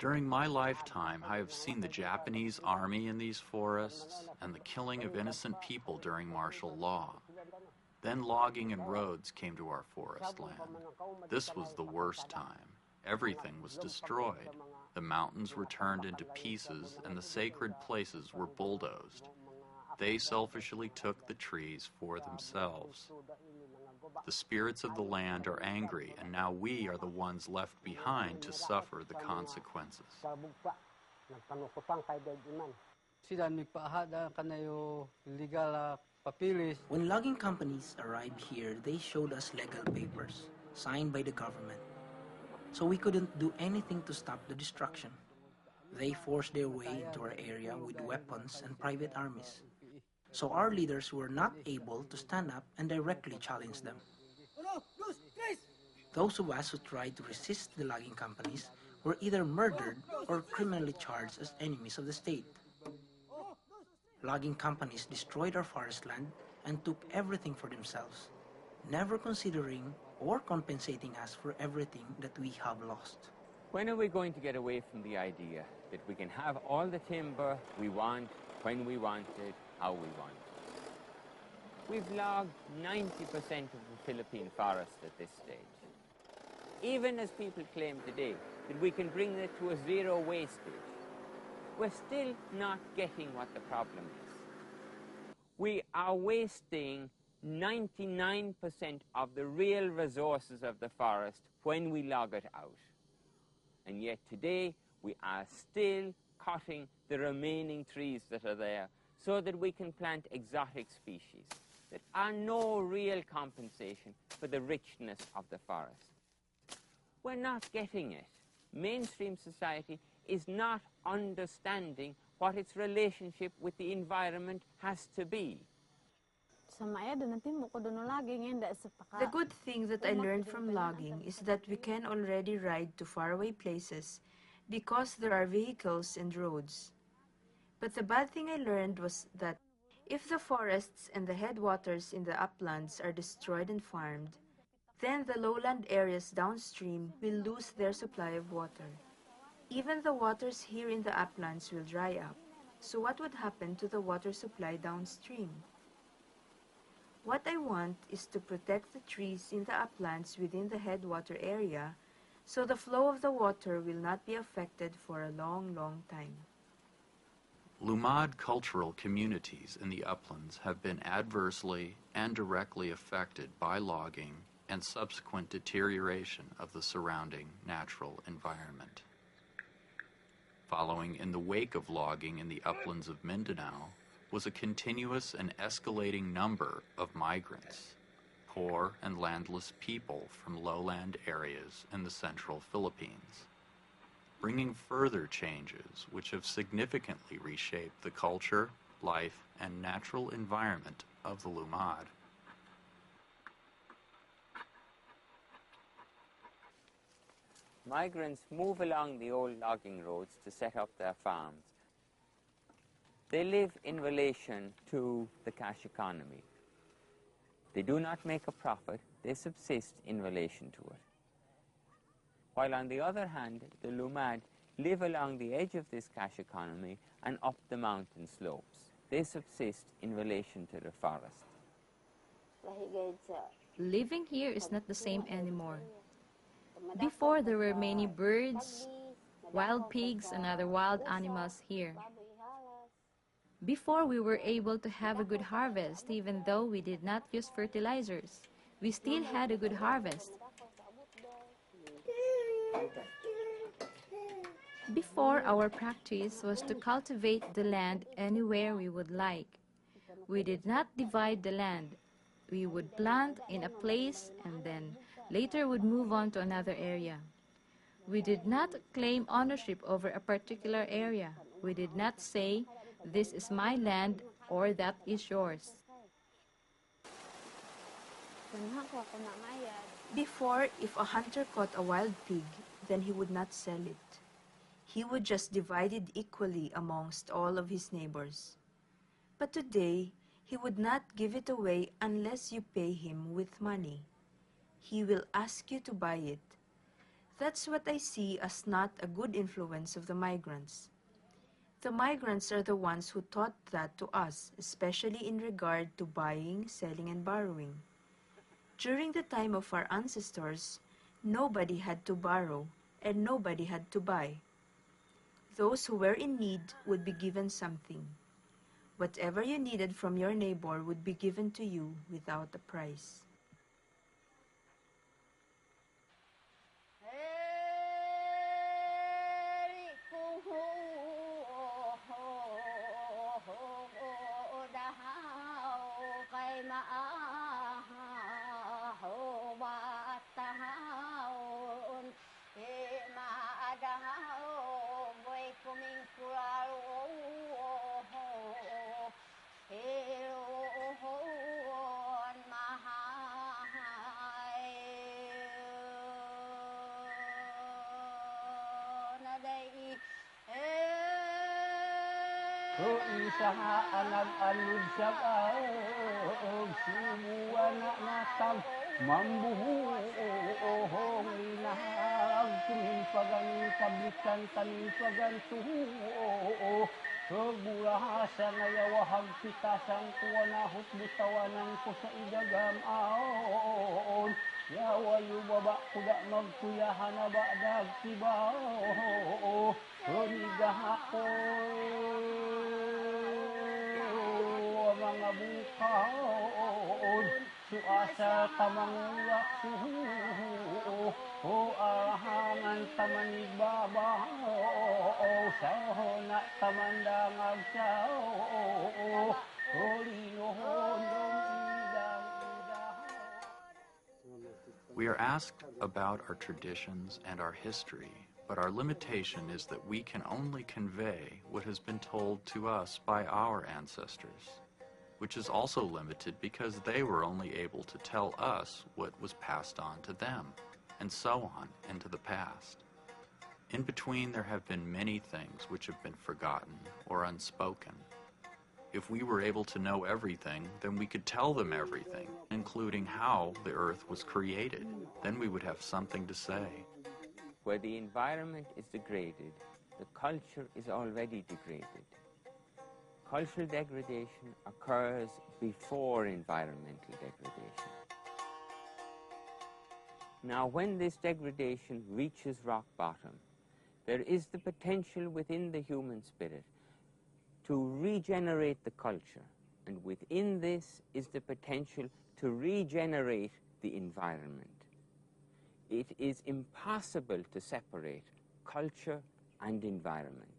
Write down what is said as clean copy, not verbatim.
During my lifetime, I have seen the Japanese army in these forests and the killing of innocent people during martial law. Then logging and roads came to our forest land. This was the worst time. Everything was destroyed. The mountains were turned into pieces and the sacred places were bulldozed. They selfishly took the trees for themselves. The spirits of the land are angry, and now we are the ones left behind to suffer the consequences. When logging companies arrived here, they showed us legal papers, signed by the government. So we couldn't do anything to stop the destruction. They forced their way into our area with weapons and private armies. So our leaders were not able to stand up and directly challenge them. Those of us who tried to resist the logging companies were either murdered or criminally charged as enemies of the state. Logging companies destroyed our forest land and took everything for themselves, never considering or compensating us for everything that we have lost. When are we going to get away from the idea that we can have all the timber we want, when we want it, how we want it? We've logged 90% of the Philippine forest at this stage. Even as people claim today that we can bring it to a zero wastage, we're still not getting what the problem is. We are wasting 99% of the real resources of the forest when we log it out. And yet today we are still cutting the remaining trees that are there so that we can plant exotic species that are no real compensation for the richness of the forest. We're not getting it. Mainstream society is not understanding what its relationship with the environment has to be. The good thing that I learned from logging is that we can already ride to faraway places because there are vehicles and roads. But the bad thing I learned was that if the forests and the headwaters in the uplands are destroyed and farmed, then the lowland areas downstream will lose their supply of water. Even the waters here in the uplands will dry up. So what would happen to the water supply downstream? What I want is to protect the trees in the uplands within the headwater area so the flow of the water will not be affected for a long, long time. Lumad cultural communities in the uplands have been adversely and directly affected by logging and subsequent deterioration of the surrounding natural environment. Following in the wake of logging in the uplands of Mindanao was a continuous and escalating number of migrants, poor and landless people from lowland areas in the central Philippines, bringing further changes which have significantly reshaped the culture, life, and natural environment of the Lumad. Migrants move along the old logging roads to set up their farms. They live in relation to the cash economy. They do not make a profit, they subsist in relation to it. While on the other hand, the Lumad live along the edge of this cash economy and up the mountain slopes. They subsist in relation to the forest. Living here is not the same anymore. Before, there were many birds, wild pigs, and other wild animals here. Before, we were able to have a good harvest, even though we did not use fertilizers. We still had a good harvest. Before, our practice was to cultivate the land anywhere we would like. We did not divide the land. We would plant in a place and then later would move on to another area. We did not claim ownership over a particular area. We did not say, "This is my land," or "That is yours." Before, if a hunter caught a wild pig, then he would not sell it. He would just divide it equally amongst all of his neighbors. But today, he would not give it away unless you pay him with money. He will ask you to buy it. That's what I see as not a good influence of the migrants. The migrants are the ones who taught that to us, especially in regard to buying, selling, and borrowing. During the time of our ancestors, nobody had to borrow and nobody had to buy. Those who were in need would be given something. Whatever you needed from your neighbor would be given to you without a price. Isaha anag-alud sa kaog, subuan na natag, mambuhong linahag, tumimpagan pablikan, tanimpagan tuho, Bulahasan ngayawahag pitasang kuwanahot butawanan ko sa idagam aon. Yawayu baba kuda magkuyahan na badag tibaw. Humigaha ko mga bukaon. Suasa tamangulak suhu. Ahangan taman babaw. Sahona tamandang agsaw. We are asked about our traditions and our history, but our limitation is that we can only convey what has been told to us by our ancestors, which is also limited because they were only able to tell us what was passed on to them, and so on into the past. In between, there have been many things which have been forgotten or unspoken. If we were able to know everything, then we could tell them everything, including how the earth was created. Then we would have something to say. Where the environment is degraded, the culture is already degraded. Cultural degradation occurs before environmental degradation. Now, when this degradation reaches rock bottom, there is the potential within the human spirit to regenerate the culture, and within this is the potential to regenerate the environment. It is impossible to separate culture and environment.